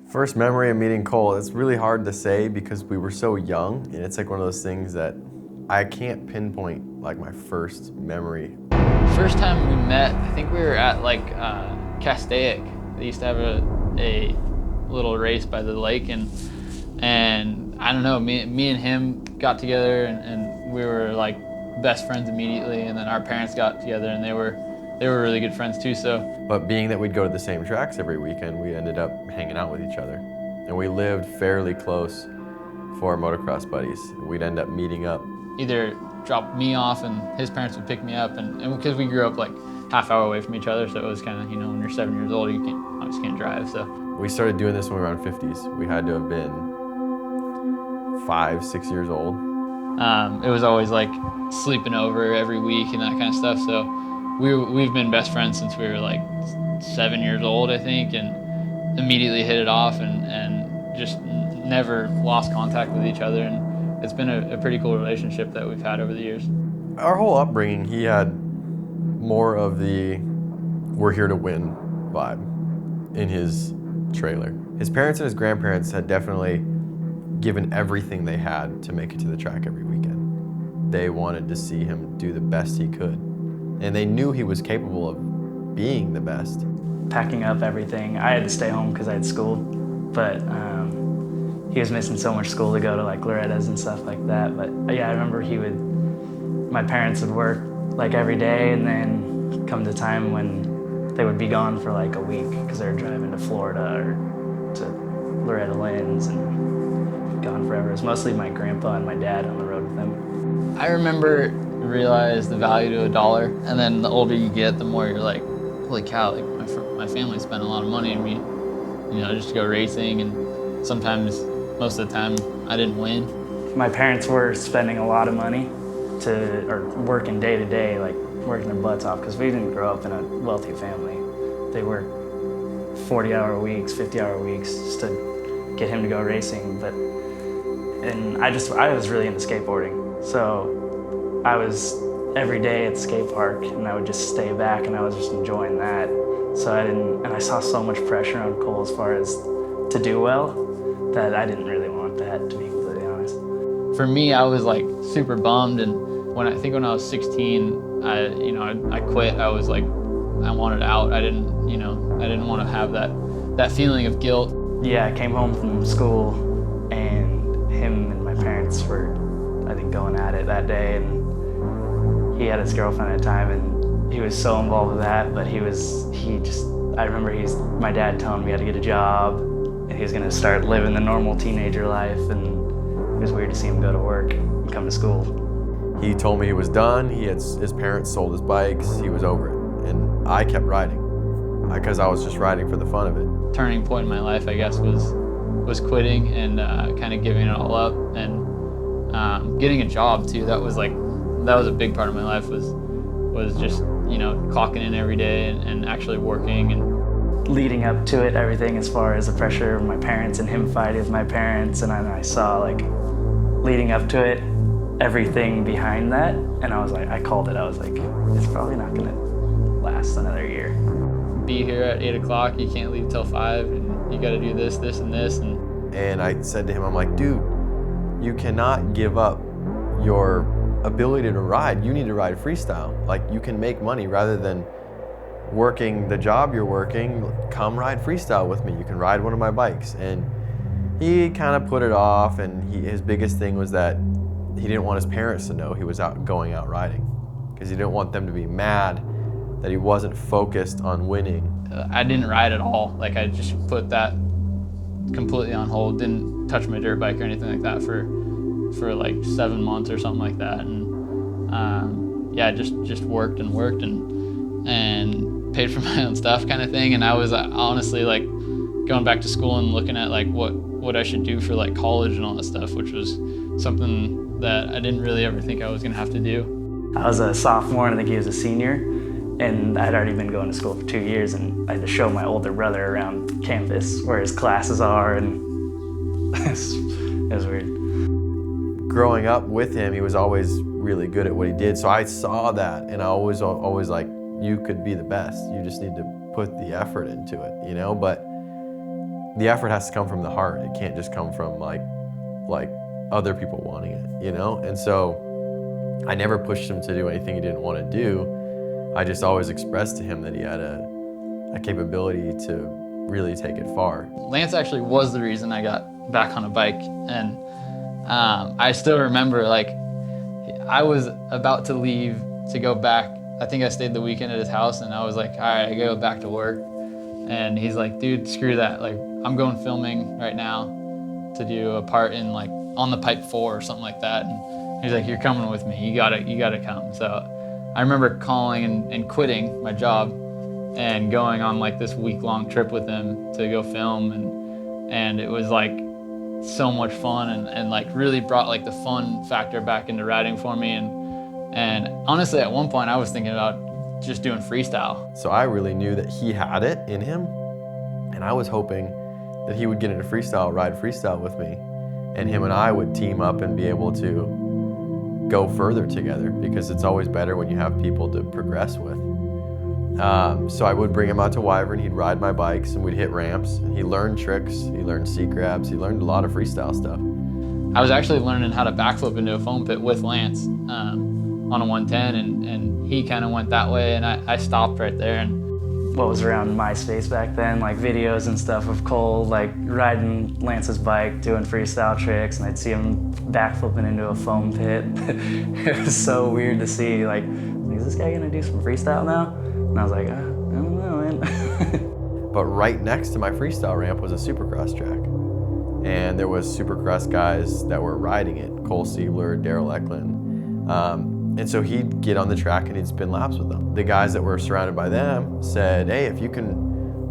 First memory of meeting Cole, it's really hard to say because we were so young, and it's like one of those things that I can't pinpoint like my first memory. First time we met, I think we were at like Castaic. They used to have a little race by the lake, and I don't know, me and him got together, and we were like best friends immediately, and then our parents got together and they were really good friends too. So, but being that we'd go to the same tracks every weekend, we ended up hanging out with each other, and we lived fairly close for our motocross buddies. We'd end up meeting up. Either drop me off and his parents would pick me up, and because we grew up like half-hour away from each other, so it was kind of, you know, when you're 7 years old, you obviously can't drive. So we started doing this when we were around 50s. We had to have been 5, 6 years old. It was always like sleeping over every week and that kind of stuff. So we've been best friends since we were like 7 years old, I think, and immediately hit it off and just never lost contact with each other. And it's been a pretty cool relationship that we've had over the years. Our whole upbringing, he had more of the we're here to win vibe in his trailer. His parents and his grandparents had definitely given everything they had to make it to the track every weekend. They wanted to see him do the best he could. And they knew he was capable of being the best. Packing up everything, I had to stay home because I had school, but he was missing so much school to go to like Loretta's and stuff like that. But yeah, I remember my parents would work like every day, and then come to time when they would be gone for like a week because they were driving to Florida or to Loretta Lynn's and gone forever. It was mostly my grandpa and my dad on the road with them. I remember realize the value to $1, and then the older you get, the more you're like, holy cow, like my family spent a lot of money on me, you know, just to go racing, and sometimes, most of the time, I didn't win. My parents were spending a lot of money or working day to day, like working their butts off, because we didn't grow up in a wealthy family. They worked 40-hour weeks, 50-hour weeks just to get him to go racing. And I was really into skateboarding, so I was every day at the skate park, and I would just stay back, and I was just enjoying that. So I saw so much pressure on Cole as far as to do well, that I didn't really want that, to be completely honest. For me, I was like super bummed, and when I was 16, I quit. I was like, I wanted out. I didn't want to have that feeling of guilt. Yeah, I came home from school, and him and my parents were, I think, going at it that day, and he had his girlfriend at the time, and he was so involved with that, but I remember my dad telling me he had to get a job, and he was gonna start living the normal teenager life, and it was weird to see him go to work and come to school. He told me he was done. His parents sold his bikes. He was over it, and I kept riding because I was just riding for the fun of it. Turning point in my life, I guess, was quitting and kind of giving it all up, and getting a job too. That was a big part of my life, was just, you know, clocking in every day and actually working. And leading up to it, everything as far as the pressure of my parents and him fighting with my parents, and I saw like leading up to it, everything behind that, and I called it. I was like, it's probably not gonna last another year. Be here at 8 o'clock, you can't leave till 5, and you gotta do this, this, and this. And I said to him, I'm like, dude, you cannot give up your ability to ride. You need to ride freestyle. Like, you can make money rather than working the job you're working. Come ride freestyle with me. You can ride one of my bikes. And he kind of put it off, and his biggest thing was that he didn't want his parents to know he was going out riding, because he didn't want them to be mad that he wasn't focused on winning. I didn't ride at all. Like, I just put that completely on hold, didn't touch my dirt bike or anything like that for like 7 months or something like that. And yeah, just worked and paid for my own stuff kind of thing. And I was honestly like going back to school and looking at like what I should do for like college and all that stuff, which was something that I didn't really ever think I was gonna have to do. I was a sophomore, and I think he was a senior, and I'd already been going to school for 2 years, and I had to show my older brother around campus where his classes are, and it was weird. Growing up with him, he was always really good at what he did, so I saw that, and I always like, you could be the best. You just need to put the effort into it, you know? But the effort has to come from the heart. It can't just come from like other people wanting it, you know? And so I never pushed him to do anything he didn't want to do. I just always expressed to him that he had a capability to really take it far. Lance actually was the reason I got back on a bike, and I still remember, like, I was about to leave to go back. I think I stayed the weekend at his house, and I was like, all right, I gotta go back to work. And he's like, dude, screw that. Like, I'm going filming right now to do a part in like On the Pipe 4 or something like that. And he's like, you're coming with me. You gotta come. So I remember calling and quitting my job and going on like this week-long trip with him to go film. And it was like so much fun, and like really brought like the fun factor back into riding for me. And honestly, at one point I was thinking about just doing freestyle. So I really knew that he had it in him, and I was hoping that he would get into freestyle, ride freestyle with me, and him and I would team up and be able to go further together, because it's always better when you have people to progress with. So I would bring him out to Wyvern, he'd ride my bikes, and we'd hit ramps. He learned tricks, he learned C-crabs, he learned a lot of freestyle stuff. I was actually learning how to backflip into a foam pit with Lance on a 110, and he kind of went that way, and I stopped right there. And what was around MySpace back then, like videos and stuff of Cole like riding Lance's bike, doing freestyle tricks, and I'd see him backflipping into a foam pit. It was so weird to see, like, is this guy gonna do some freestyle now? And I was like, I don't know, man. But right next to my freestyle ramp was a Supercross track. And there was Supercross guys that were riding it, Cole Siebler, Daryl Eklund. And so he'd get on the track and he'd spin laps with them. The guys that were surrounded by them said, hey, if you can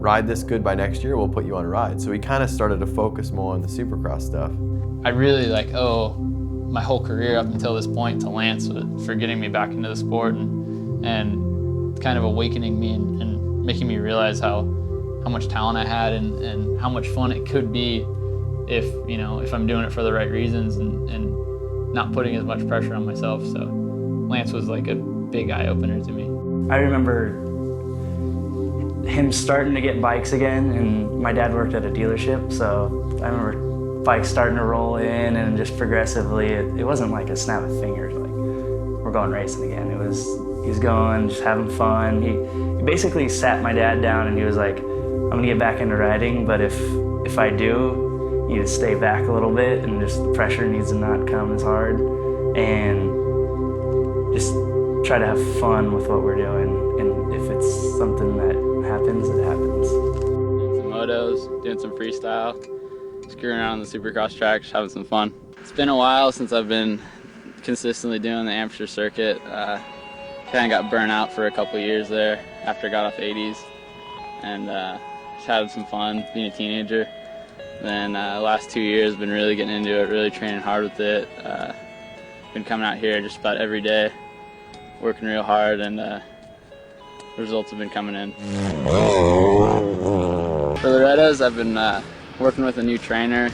ride this good by next year, we'll put you on a ride. So we kind of started to focus more on the Supercross stuff. I really owe my whole career up until this point to Lance for getting me back into the sport and kind of awakening me and making me realize how much talent I had and how much fun it could be if I'm doing it for the right reasons and not putting as much pressure on myself. So Lance was like a big eye-opener to me. I remember him starting to get bikes again, and my dad worked at a dealership, so I remember bikes starting to roll in, and just progressively, it wasn't like a snap of fingers, like, we're going racing again. It was, he was going, just having fun. He basically sat my dad down and he was like, I'm gonna get back into riding, but if I do, you need to stay back a little bit, and just the pressure needs to not come as hard, and just try to have fun with what we're doing. And if it's something that happens, it happens. Doing some motos, doing some freestyle, screwing around on the Supercross track, just having some fun. It's been a while since I've been consistently doing the amateur circuit. Kind of got burnt out for a couple years there after I got off 80s, and just had some fun being a teenager. Then last 2 years been really getting into it, really training hard with it. Been coming out here just about every day, working real hard, and results have been coming in. For Loretta's, I've been working with a new trainer,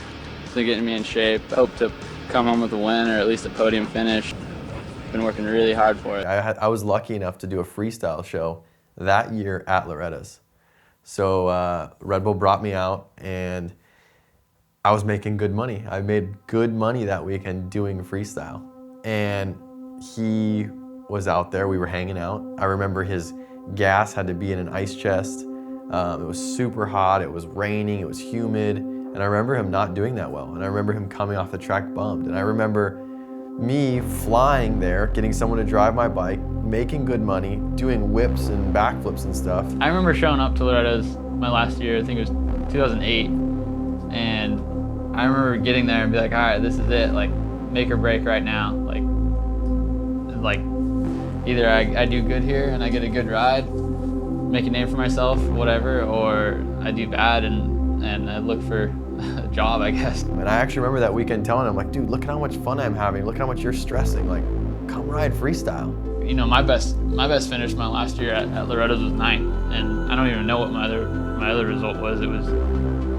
so getting me in shape. Hope to come home with a win or at least a podium finish. Been working really hard for it. I was lucky enough to do a freestyle show that year at Loretta's. So Red Bull brought me out, and I was making good money. I made good money that weekend doing freestyle. And he was out there, we were hanging out. I remember his gas had to be in an ice chest. It was super hot, it was raining, it was humid. And I remember him not doing that well. And I remember him coming off the track bummed. And I remember me flying there, getting someone to drive my bike, making good money, doing whips and backflips and stuff. I remember showing up to Loretta's my last year, I think it was 2008. And I remember getting there and be like, all right, this is it. Like, make or break right now. Like either I do good here and I get a good ride, make a name for myself, whatever, or I do bad and I look for a job, I guess. And I actually remember that weekend telling him, like, dude, look at how much fun I'm having. Look how much you're stressing. Like, come ride freestyle. You know, my best finish my last year at Loretta's was 9th, and I don't even know what my other result was. It was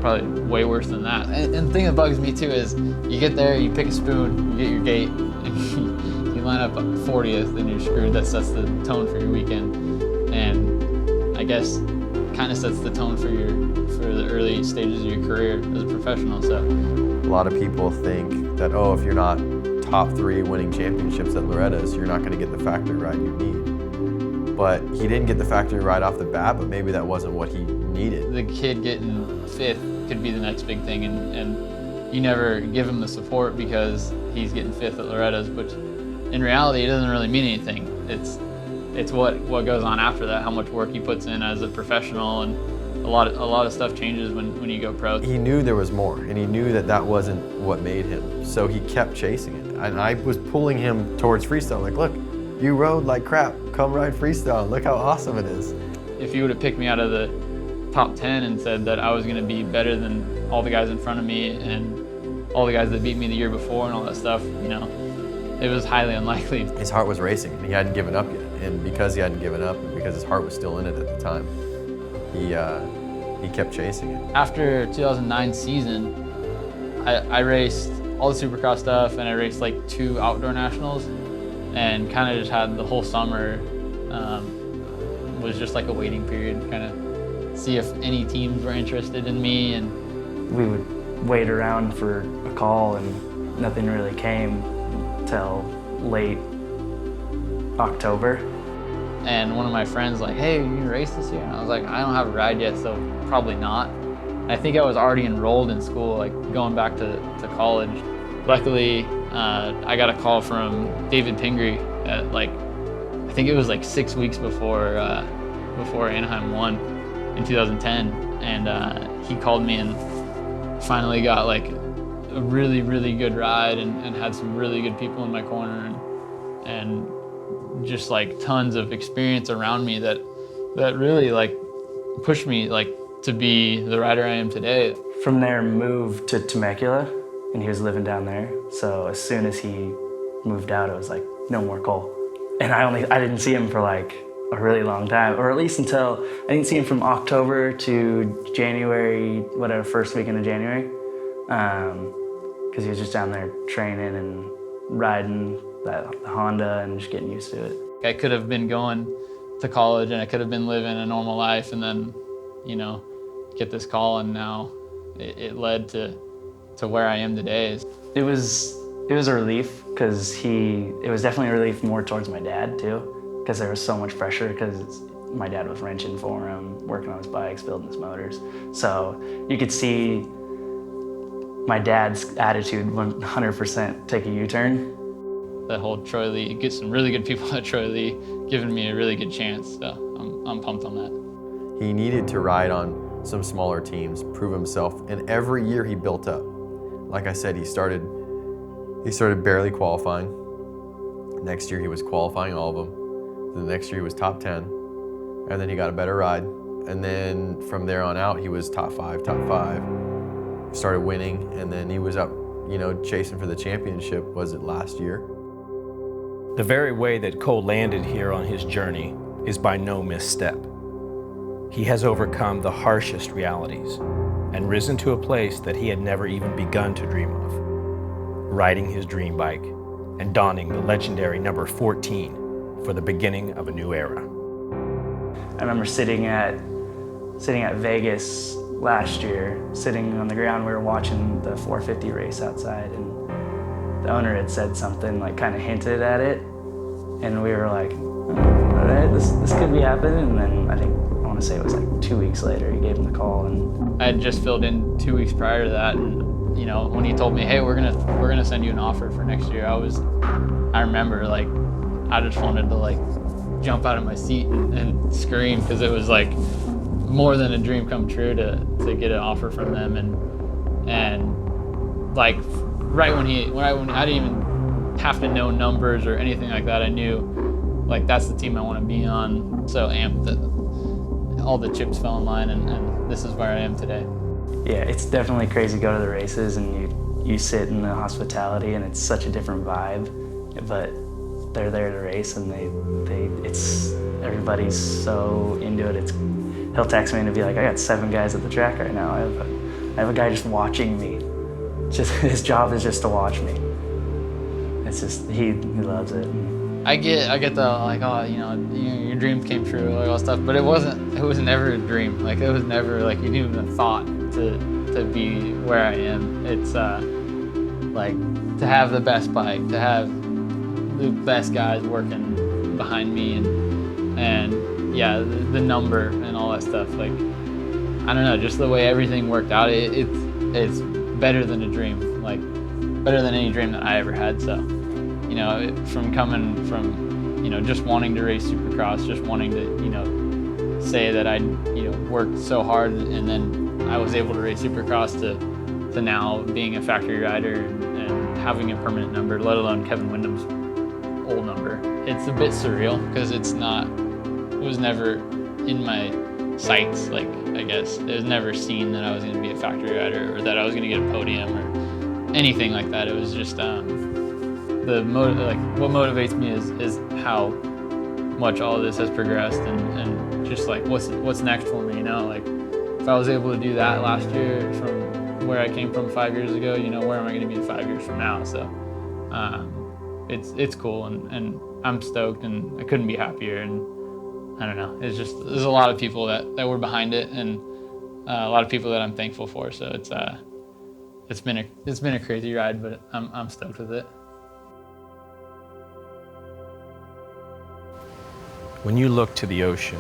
probably way worse than that. And the thing that bugs me too is you get there, you pick a spoon, you get your gate, and you line up 40th, and you're screwed. That sets the tone for your weekend. And I guess kind of sets the tone for the early stages of your career as a professional. So a lot of people think that, oh, if you're not top 3 winning championships at Loretta's, you're not going to get the factory ride you need. But he didn't get the factory ride off the bat, but maybe that wasn't what he needed. the kid getting 5th could be the next big thing, and you never give him the support because he's getting 5th at Loretta's, which in reality it doesn't really mean anything. It's what goes on after that, how much work he puts in as a professional, and a lot of stuff changes when you go pro. He knew there was more, and he knew that that wasn't what made him, so he kept chasing it. And I was pulling him towards freestyle, like, look, you rode like crap, come ride freestyle, look how awesome it is. If you would have picked me out of the top 10 and said that I was going to be better than all the guys in front of me and all the guys that beat me the year before and all that stuff, you know, it was highly unlikely. His heart was racing, and he hadn't given up yet. And because he hadn't given up, and because his heart was still in it at the time, he kept chasing it. After 2009 season, I raced all the Supercross stuff, and I raced like 2 outdoor nationals, and kind of just had the whole summer was just like a waiting period, kind of see if any teams were interested in me. And We would wait around for a call, and nothing really came till late October. And one of my friends like, hey, you gonna race this year? And I was like, I don't have a ride yet, so probably not. I think I was already enrolled in school, like going back to college. Luckily, I got a call from David Pingree at like, I think it was like 6 weeks before Anaheim won in 2010. And he called me and finally got like a really, really good ride and had some really good people in my corner and just like tons of experience around me that really like pushed me like to be the rider I am today. From there, moved to Temecula, and he was living down there. So as soon as he moved out, it was like, no more Cole. And I didn't see him for like a really long time, or at least until, I didn't see him from October to January, whatever, first weekend of January. Because he was just down there training and riding the Honda and just getting used to it. I could have been going to college and I could have been living a normal life and then, you know, get this call, and now it led to where I am today. It was a relief, because it was definitely a relief more towards my dad too, because there was so much pressure, because my dad was wrenching for him, working on his bikes, building his motors. So you could see my dad's attitude 100% take a U-turn. That whole Troy Lee, get some really good people at Troy Lee, giving me a really good chance. So I'm pumped on that. He needed to ride on some smaller teams, prove himself, and every year he built up. Like I said, he started barely qualifying. Next year he was qualifying all of them. The next year he was top 10, and then he got a better ride. And then from there on out, he was top 5. Started winning, and then he was up, you know, chasing for the championship, was it last year? The very way that Cole landed here on his journey is by no misstep. He has overcome the harshest realities and risen to a place that he had never even begun to dream of, riding his dream bike and donning the legendary number 14 for the beginning of a new era. I remember sitting at Vegas last year, sitting on the ground, we were watching the 450 race outside, and the owner had said something, like kind of hinted at it, and we were like, all right, this could be happening. And then I want to say it was like 2 weeks later, he gave him the call. And I had just filled in 2 weeks prior to that, and you know, when he told me, hey, we're gonna send you an offer for next year, I remember like I just wanted to like jump out of my seat and scream, because it was like more than a dream come true to get an offer from them. And like right when I didn't even have to know numbers or anything like that, I knew like that's the team I want to be on. So amped that all the chips fell in line, and this is where I am today. yeah, it's definitely crazy to go to the races and you sit in the hospitality, and it's such a different vibe, but they're there to race, and everybody's so into it. He'll text me and be like, I got 7 guys at the track right now. I have a guy just watching me. Just his job is just to watch me. It's just he loves it. I get the like, oh, your dreams came true, like all stuff, but it was never a dream. Like it was never like you didn't even thought to be where I am. It's like to have the best bike, to have the best guys working behind me, and yeah, the number and all that stuff. Like I don't know, just the way everything worked out. It's better than a dream. Like better than any dream that I ever had. So. From coming from, just wanting to race Supercross, just wanting to, say that I, worked so hard and then I was able to race Supercross to now being a factory rider and having a permanent number, let alone Kevin Windham's old number. It's a bit surreal because it was never in my sights, like, I guess. It was never seen that I was going to be a factory rider or that I was going to get a podium or anything like that. It was just, what motivates me is how much all of this has progressed and just like what's next for me, like if I was able to do that last year from where I came from 5 years ago, where am I going to be 5 years from now? So it's cool and I'm stoked and I couldn't be happier, and I don't know, there's a lot of people that were behind it and a lot of people that I'm thankful for, so it's been a crazy ride, but I'm stoked with it. When you look to the ocean,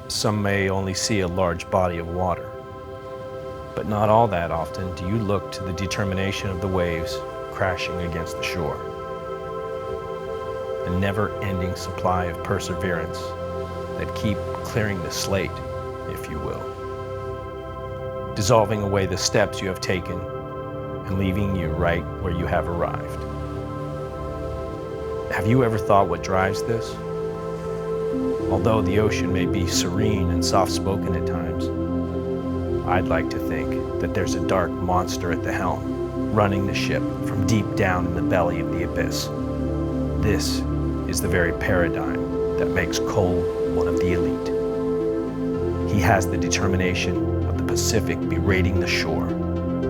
some may only see a large body of water. But not all that often do you look to the determination of the waves crashing against the shore. A never-ending supply of perseverance that keep clearing the slate, if you will. Dissolving away the steps you have taken and leaving you right where you have arrived. Have you ever thought what drives this? Although the ocean may be serene and soft-spoken at times, I'd like to think that there's a dark monster at the helm, running the ship from deep down in the belly of the abyss. This is the very paradigm that makes Cole one of the elite. He has the determination of the Pacific berating the shore,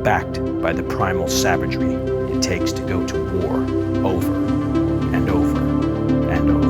backed by the primal savagery it takes to go to war over and over and over.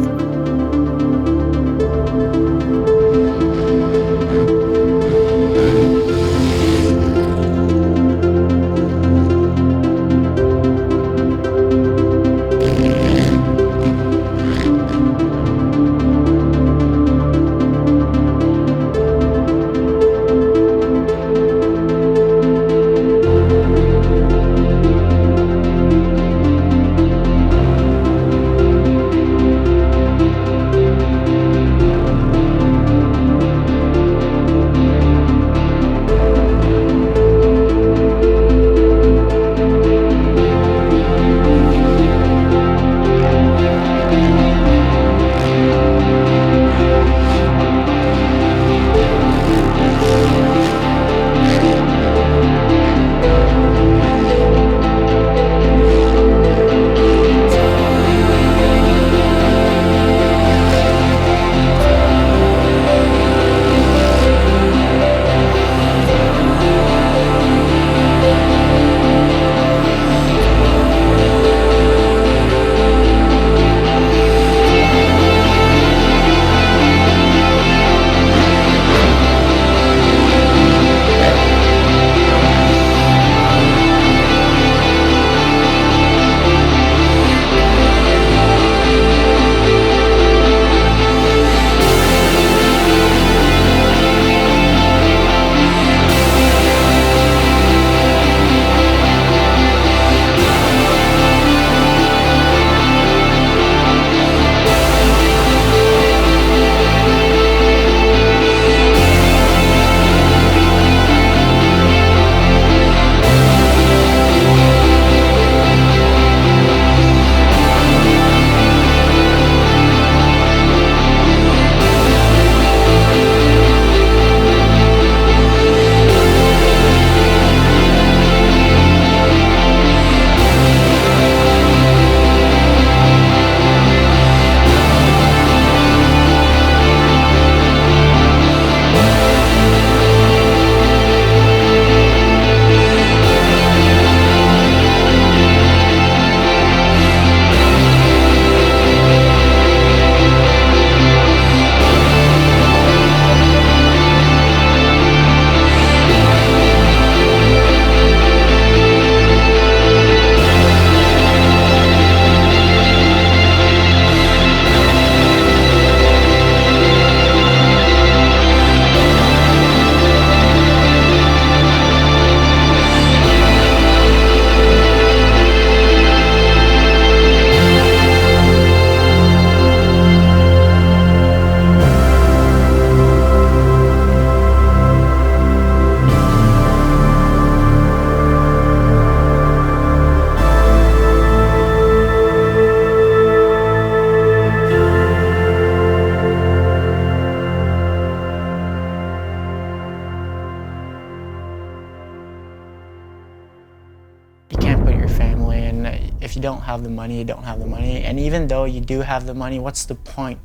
family, and if you don't have the money, you don't have the money. And even though you do have the money, what's the point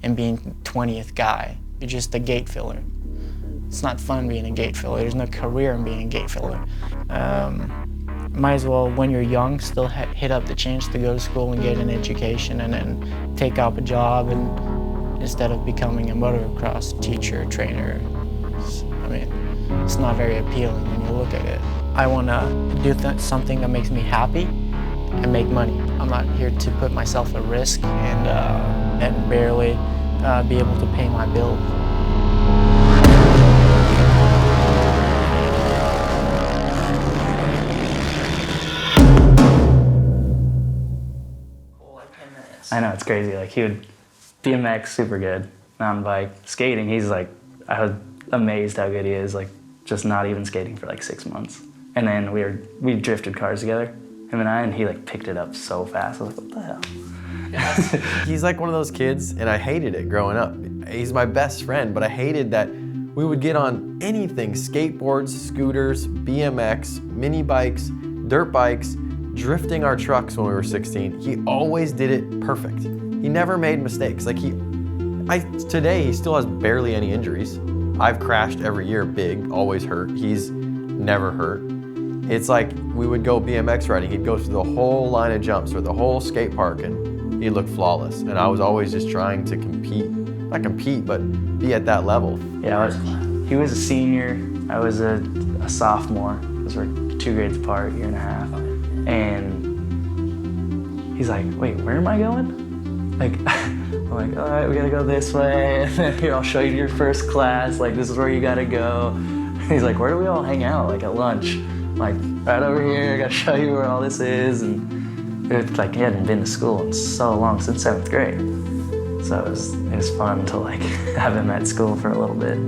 in being 20th guy? You're just a gate filler. It's not fun being a gate filler. There's no career in being a gate filler. Might as well, when you're young, still hit up the chance to go to school and get an education, and then take up a job, and instead of becoming a motocross teacher, trainer. I mean, it's not very appealing when you look at it. I want to do something that makes me happy and make money. I'm not here to put myself at risk and barely be able to pay my bills. I know, it's crazy. Like, he would BMX, super good. Mountain bike, skating, he's like, I was amazed how good he is, like, just not even skating for like 6 months. And then we drifted cars together, him and I, and he like picked it up so fast. I was like, what the hell? He's like one of those kids, and I hated it growing up. He's my best friend, but I hated that we would get on anything, skateboards, scooters, BMX, mini bikes, dirt bikes, drifting our trucks when we were 16. He always did it perfect. He never made mistakes. Like today he still has barely any injuries. I've crashed every year big, always hurt. He's never hurt. It's like we would go BMX riding, he'd go through the whole line of jumps or the whole skate park and he'd look flawless. And I was always just trying to not compete, but be at that level. Yeah, he was a senior, I was a sophomore, because we're 2 grades apart, 1.5 years. And he's like, wait, where am I going? Like, I'm like, all right, we gotta go this way. And then here, I'll show you your first class. Like, this is where you gotta go. And he's like, where do we all hang out? Like, at lunch. I'm like, right over here, I gotta show you where all this is. And it's like, he hadn't been to school in so long, since 7th grade. So it was fun to like have him at school for a little bit.